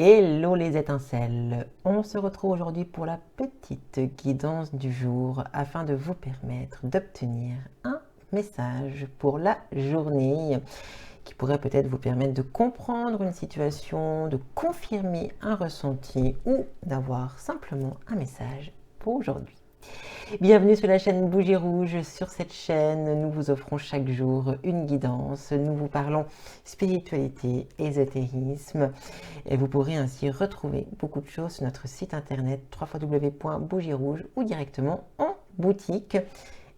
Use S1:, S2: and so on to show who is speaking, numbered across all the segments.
S1: Hello les étincelles, on se retrouve aujourd'hui pour la petite guidance du jour afin de vous permettre d'obtenir un message pour la journée qui pourrait peut-être vous permettre de comprendre une situation, de confirmer un ressenti ou d'avoir simplement un message pour aujourd'hui. Bienvenue sur la chaîne Bougie Rouge. Sur cette chaîne, nous vous offrons chaque jour une guidance. Nous vous parlons spiritualité, ésotérisme. Et vous pourrez ainsi retrouver beaucoup de choses sur notre site internet www.bougierouge ou directement en boutique.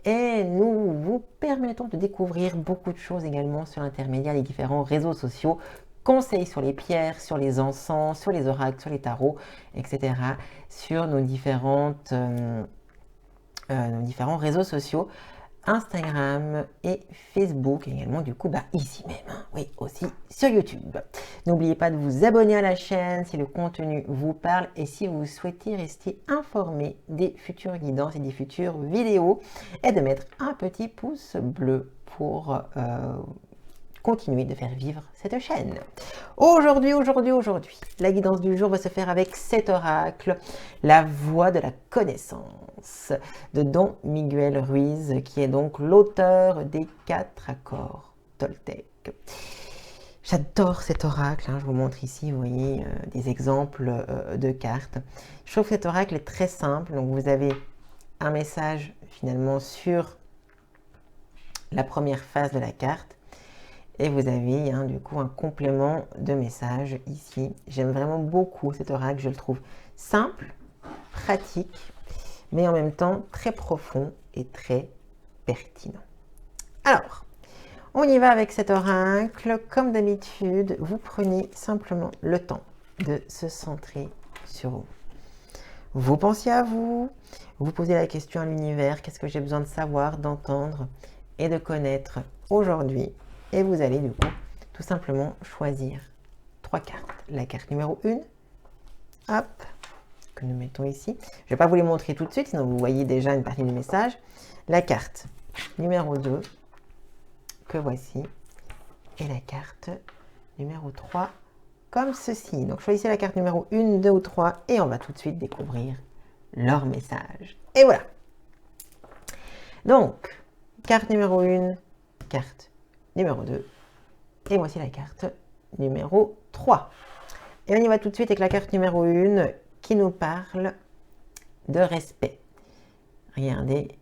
S1: Et nous vous permettons de découvrir beaucoup de choses également sur l'intermédiaire des différents réseaux sociaux. Conseils sur les pierres, sur les encens, sur les oracles, sur les tarots, etc. sur nos différents réseaux sociaux, Instagram et Facebook, également du coup ici même, oui, aussi sur YouTube. N'oubliez pas de vous abonner à la chaîne si le contenu vous parle et si vous souhaitez rester informé des futures guidances et des futures vidéos et de mettre un petit pouce bleu pour continuer de faire vivre cette chaîne. Aujourd'hui, la guidance du jour va se faire avec cet oracle, la voix de la connaissance, de Don Miguel Ruiz, qui est donc l'auteur des 4 accords Toltec. J'adore cet oracle, je vous montre ici, vous voyez, des exemples de cartes. Je trouve que cet oracle est très simple, donc vous avez un message finalement sur la première phase de la carte, et vous avez du coup un complément de message ici. J'aime vraiment beaucoup cet oracle, je le trouve simple, pratique, mais en même temps très profond et très pertinent. Alors, on y va avec cet oracle. Comme d'habitude, vous prenez simplement le temps de se centrer sur vous. Vous pensez à vous, vous posez la question à l'univers, qu'est-ce que j'ai besoin de savoir, d'entendre et de connaître aujourd'hui? Et vous allez du coup tout simplement choisir 3 cartes. La carte numéro 1, hop, que nous mettons ici. Je ne vais pas vous les montrer tout de suite, sinon vous voyez déjà une partie du message. La carte numéro 2, que voici. Et la carte numéro 3, comme ceci. Donc choisissez la carte numéro 1, 2 ou 3 et on va tout de suite découvrir leur message. Et voilà. Donc, carte numéro 1, carte numéro 2, et voici la carte numéro 3. Et on y va tout de suite avec la carte numéro 1 qui nous parle de respect. Regardez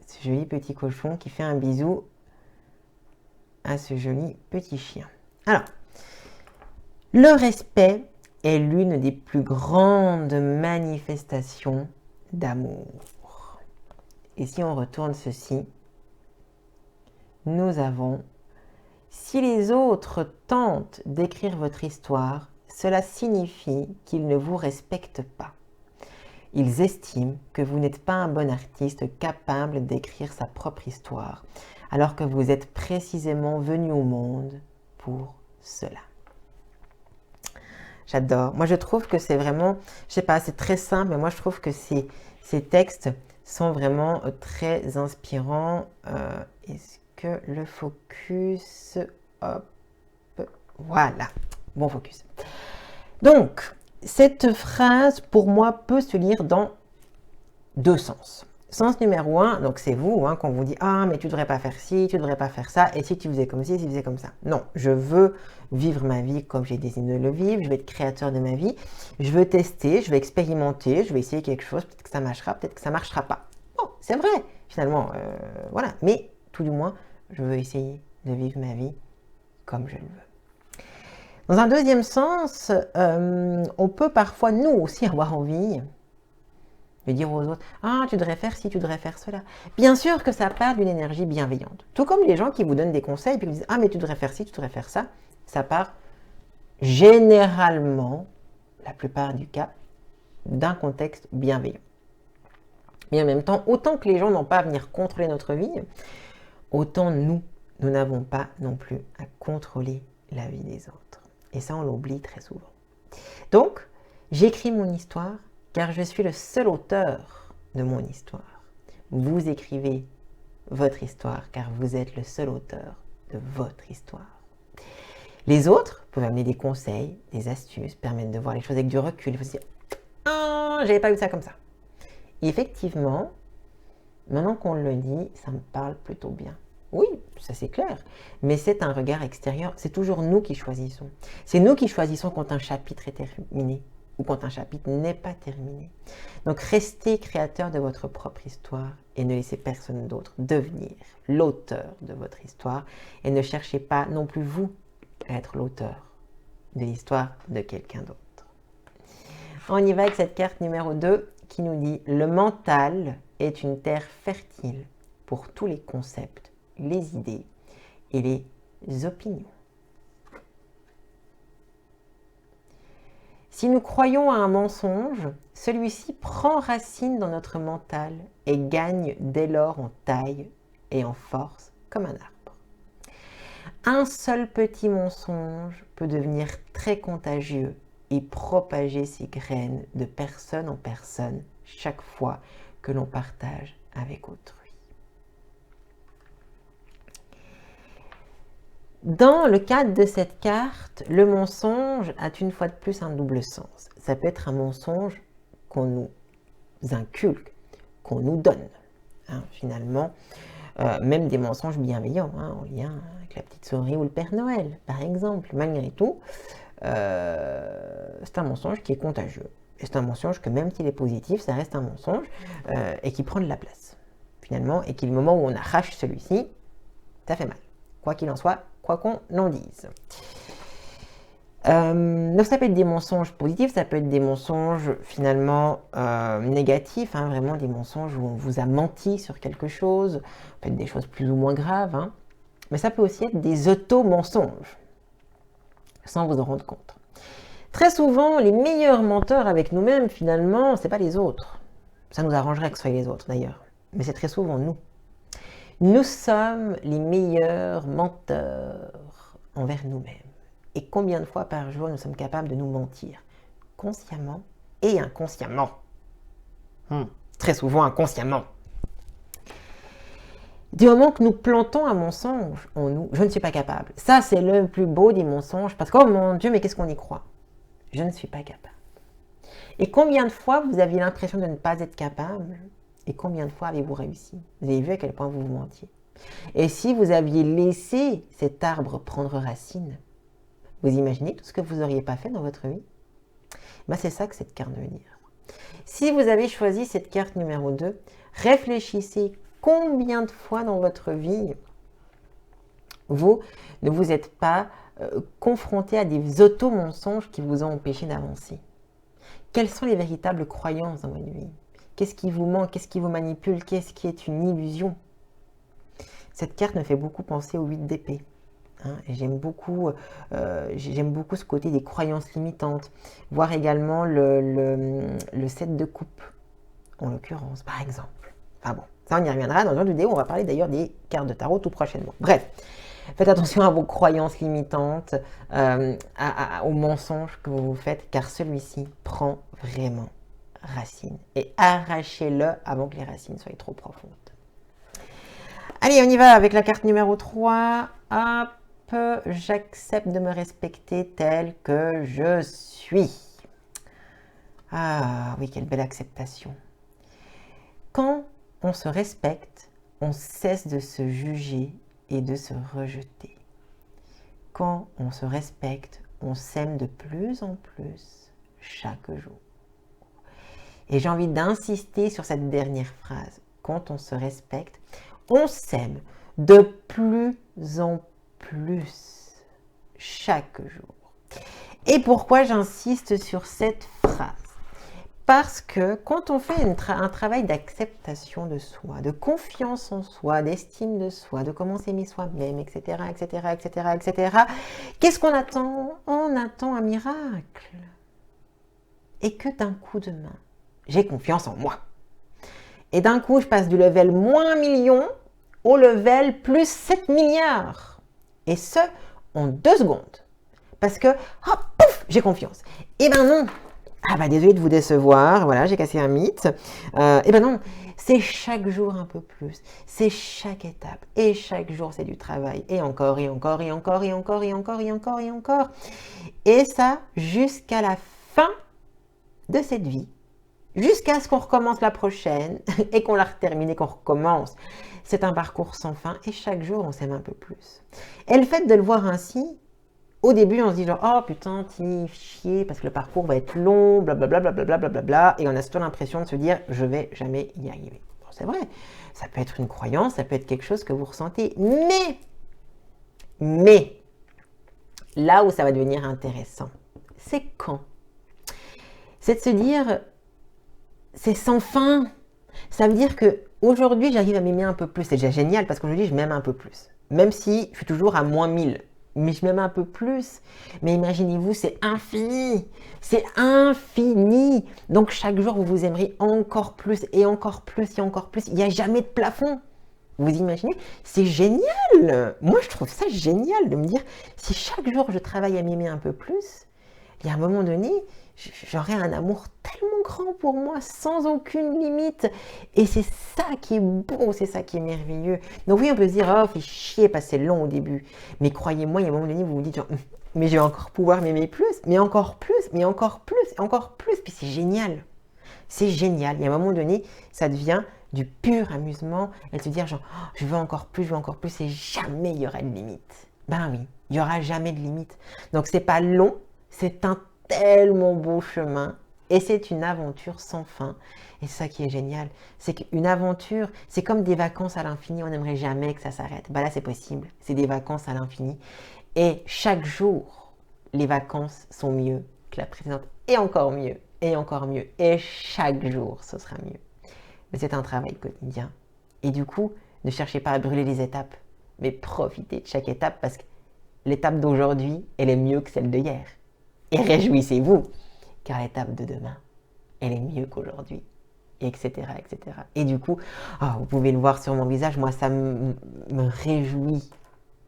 S1: ce joli petit cochon qui fait un bisou à ce joli petit chien. Alors, le respect est l'une des plus grandes manifestations d'amour. Et si on retourne ceci, nous avons « Si les autres tentent d'écrire votre histoire, cela signifie qu'ils ne vous respectent pas. Ils estiment que vous n'êtes pas un bon artiste capable d'écrire sa propre histoire, alors que vous êtes précisément venu au monde pour cela. » J'adore. Moi, je trouve que c'est vraiment, je sais pas, c'est très simple, mais moi, je trouve que ces textes sont vraiment très inspirants. Est-ce que le focus, hop, voilà, bon focus. Donc, cette phrase, pour moi, peut se lire dans 2 sens. Sens numéro 1, donc c'est vous, quand vous dit « Ah, mais tu ne devrais pas faire ci, tu ne devrais pas faire ça, et si tu faisais comme ci, si tu faisais comme ça. » Non, je veux vivre ma vie comme j'ai décidé de le vivre, je veux être créateur de ma vie, je veux tester, je veux expérimenter, je vais essayer quelque chose, peut-être que ça marchera, peut-être que ça ne marchera pas. Bon, c'est vrai, finalement, voilà, mais tout du moins, je veux essayer de vivre ma vie comme je le veux. Dans un deuxième sens, on peut parfois, nous aussi, avoir envie de dire aux autres « Ah, tu devrais faire ci, tu devrais faire cela. » Bien sûr que ça part d'une énergie bienveillante. Tout comme les gens qui vous donnent des conseils et puis vous disent « Ah, mais tu devrais faire ci, tu devrais faire ça. » Ça part généralement, la plupart du cas, d'un contexte bienveillant. Mais en même temps, autant que les gens n'ont pas à venir contrôler notre vie, autant nous n'avons pas non plus à contrôler la vie des autres. Et ça, on l'oublie très souvent. Donc, j'écris mon histoire car je suis le seul auteur de mon histoire. Vous écrivez votre histoire car vous êtes le seul auteur de votre histoire. Les autres peuvent amener des conseils, des astuces, permettre de voir les choses avec du recul. Il faut se dire « Ah, j'avais pas vu ça comme ça ». Et effectivement, maintenant qu'on le dit, ça me parle plutôt bien. Oui, ça c'est clair, mais c'est un regard extérieur. C'est toujours nous qui choisissons. C'est nous qui choisissons quand un chapitre est terminé ou quand un chapitre n'est pas terminé. Donc restez créateur de votre propre histoire et ne laissez personne d'autre devenir l'auteur de votre histoire et ne cherchez pas non plus vous à être l'auteur de l'histoire de quelqu'un d'autre. On y va avec cette carte numéro 2 qui nous dit « Le mental est une terre fertile pour tous les concepts, les idées et les opinions. » Si nous croyons à un mensonge, celui-ci prend racine dans notre mental et gagne dès lors en taille et en force comme un arbre. Un seul petit mensonge peut devenir très contagieux et propager ses graines de personne en personne chaque fois que l'on partage avec autrui. Dans le cadre de cette carte, le mensonge a une fois de plus un double sens. Ça peut être un mensonge qu'on nous inculque, qu'on nous donne. Finalement, même des mensonges bienveillants, en lien avec la petite souris ou le Père Noël, par exemple. Malgré tout, c'est un mensonge qui est contagieux. Et c'est un mensonge que même s'il est positif, ça reste un mensonge et qui prend de la place, finalement, et qui, le moment où on arrache celui-ci, ça fait mal. Quoi qu'il en soit, quoi qu'on en dise. Donc ça peut être des mensonges positifs, ça peut être des mensonges finalement négatifs, vraiment des mensonges où on vous a menti sur quelque chose, peut-être des choses plus ou moins graves, mais ça peut aussi être des auto-mensonges, sans vous en rendre compte. Très souvent, les meilleurs menteurs avec nous-mêmes, finalement, c'est pas les autres. Ça nous arrangerait que ce soit les autres d'ailleurs, mais c'est très souvent nous. Nous sommes les meilleurs menteurs envers nous-mêmes. Et combien de fois par jour nous sommes capables de nous mentir, consciemment et inconsciemment. Très souvent inconsciemment. Du moment que nous plantons un mensonge en nous, je ne suis pas capable. Ça, c'est le plus beau des mensonges, parce que, oh mon Dieu, mais qu'est-ce qu'on y croit? Je ne suis pas capable. Et combien de fois vous aviez l'impression de ne pas être capable? Et combien de fois avez-vous réussi? Vous avez vu à quel point vous vous mentiez. Et si vous aviez laissé cet arbre prendre racine, vous imaginez tout ce que vous n'auriez pas fait dans votre vie? C'est ça que cette carte veut dire. Si vous avez choisi cette carte numéro 2, réfléchissez combien de fois dans votre vie vous ne vous êtes pas confronté à des auto-mensonges qui vous ont empêché d'avancer. Quelles sont les véritables croyances dans votre vie? Qu'est-ce qui vous manque? Qu'est-ce qui vous manipule? Qu'est-ce qui est une illusion? Cette carte me fait beaucoup penser au 8 d'épée. Et j'aime beaucoup ce côté des croyances limitantes. Voir également le 7 de coupe, en l'occurrence, par exemple. Enfin bon, ça on y reviendra dans une autre vidéo. On va parler d'ailleurs des cartes de tarot tout prochainement. Bref, faites attention à vos croyances limitantes, aux mensonges que vous faites, car celui-ci prend vraiment racine. Et arrachez-le avant que les racines soient trop profondes. Allez, on y va avec la carte numéro 3. Hop, j'accepte de me respecter tel que je suis. Ah oui, quelle belle acceptation. Quand on se respecte, on cesse de se juger et de se rejeter. Quand on se respecte, on s'aime de plus en plus chaque jour. Et j'ai envie d'insister sur cette dernière phrase. Quand on se respecte, on s'aime de plus en plus chaque jour. Et pourquoi j'insiste sur cette phrase? Parce que quand on fait un travail d'acceptation de soi, de confiance en soi, d'estime de soi, de comment s'aimer soi-même, etc., etc., etc., etc., qu'est-ce qu'on attend? On attend un miracle. Et que d'un coup de main, j'ai confiance en moi. Et d'un coup, je passe du level moins 1 million au level plus 7 milliards. Et ce, en 2 secondes. Parce que, hop, pouf, j'ai confiance. Eh ben non. Désolé de vous décevoir, voilà, j'ai cassé un mythe. Eh ben non, C'est chaque jour un peu plus. C'est chaque étape. Et chaque jour, c'est du travail. Et encore, et encore, et encore, et encore, et encore, et encore, et encore. Et ça, jusqu'à la fin de cette vie. Jusqu'à ce qu'on recommence la prochaine et qu'on la termine et qu'on recommence. C'est un parcours sans fin et chaque jour, on s'aime un peu plus. Et le fait de le voir ainsi, au début, on se dit genre, oh putain, t'es chier parce que le parcours va être long, blablabla, blablabla, blablabla, et on a surtout l'impression de se dire, je vais jamais y arriver. Bon, c'est vrai, ça peut être une croyance, ça peut être quelque chose que vous ressentez, mais, là où ça va devenir intéressant, c'est quand? C'est de se dire, c'est sans fin. Ça veut dire que aujourd'hui, j'arrive à m'aimer un peu plus. C'est déjà génial parce qu'aujourd'hui, je m'aime un peu plus. Même si je suis toujours à moins 1000. Mais je m'aime un peu plus. Mais imaginez-vous, c'est infini. C'est infini. Donc chaque jour, vous vous aimerez encore plus et encore plus et encore plus. Il n'y a jamais de plafond. Vous imaginez? C'est génial. Moi, je trouve ça génial de me dire, si chaque jour, je travaille à m'aimer un peu plus, il y a un moment donné, j'aurai un amour tellement grand pour moi, sans aucune limite. Et c'est ça qui est beau, c'est ça qui est merveilleux. Donc oui, on peut se dire, oh, fait chier, parce que c'est long au début. Mais croyez-moi, il y a un moment donné, vous vous dites, genre, mais je vais encore pouvoir m'aimer plus, mais encore plus, mais encore plus, encore plus. Puis c'est génial. C'est génial. Il y a un moment donné, ça devient du pur amusement. Et de se dire, genre, oh, je veux encore plus, et jamais il y aura de limite. Ben oui, il n'y aura jamais de limite. Donc c'est pas long, c'est un tellement beau chemin et c'est une aventure sans fin. Et ça qui est génial, c'est qu'une aventure, c'est comme des vacances à l'infini, on n'aimerait jamais que ça s'arrête. Ben là, c'est possible, c'est des vacances à l'infini. Et chaque jour, les vacances sont mieux que la précédente et encore mieux, et encore mieux. Et chaque jour, ce sera mieux. Mais c'est un travail quotidien. Et du coup, ne cherchez pas à brûler les étapes, mais profitez de chaque étape parce que l'étape d'aujourd'hui, elle est mieux que celle de hier. Et réjouissez-vous, car l'étape de demain, elle est mieux qu'aujourd'hui, etc., etc. Et du coup, oh, vous pouvez le voir sur mon visage, moi ça me réjouit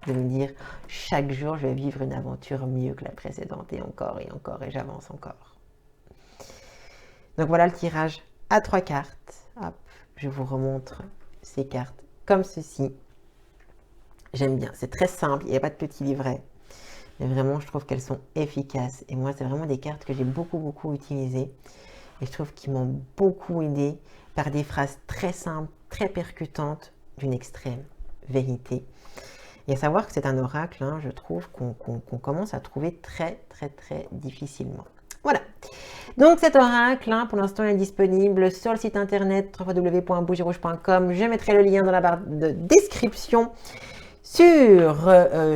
S1: de me dire, chaque jour je vais vivre une aventure mieux que la précédente, et encore, et j'avance encore. Donc voilà le tirage à 3 cartes. Hop, je vous remontre ces cartes comme ceci. J'aime bien, c'est très simple, il n'y a pas de petit livret. Mais vraiment, je trouve qu'elles sont efficaces. Et moi, c'est vraiment des cartes que j'ai beaucoup utilisées. Et je trouve qu'ils m'ont beaucoup aidé par des phrases très simples, très percutantes, d'une extrême vérité. Et à savoir que c'est un oracle, hein, je trouve, qu'on commence à trouver très difficilement. Voilà. Donc cet oracle, hein, pour l'instant, il est disponible sur le site internet www.bougirouge.com. Je mettrai le lien dans la barre de description. Sur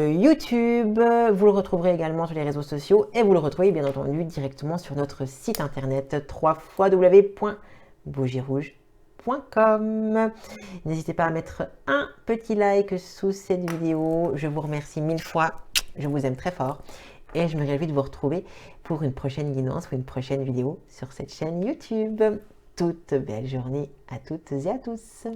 S1: YouTube, vous le retrouverez également sur les réseaux sociaux et vous le retrouvez bien entendu directement sur notre site internet www.bougirouge.com. N'hésitez pas à mettre un petit like sous cette vidéo. Je vous remercie 1000 fois. Je vous aime très fort et je me réjouis de vous retrouver pour une prochaine guidance ou une prochaine vidéo sur cette chaîne YouTube. Toute belle journée à toutes et à tous.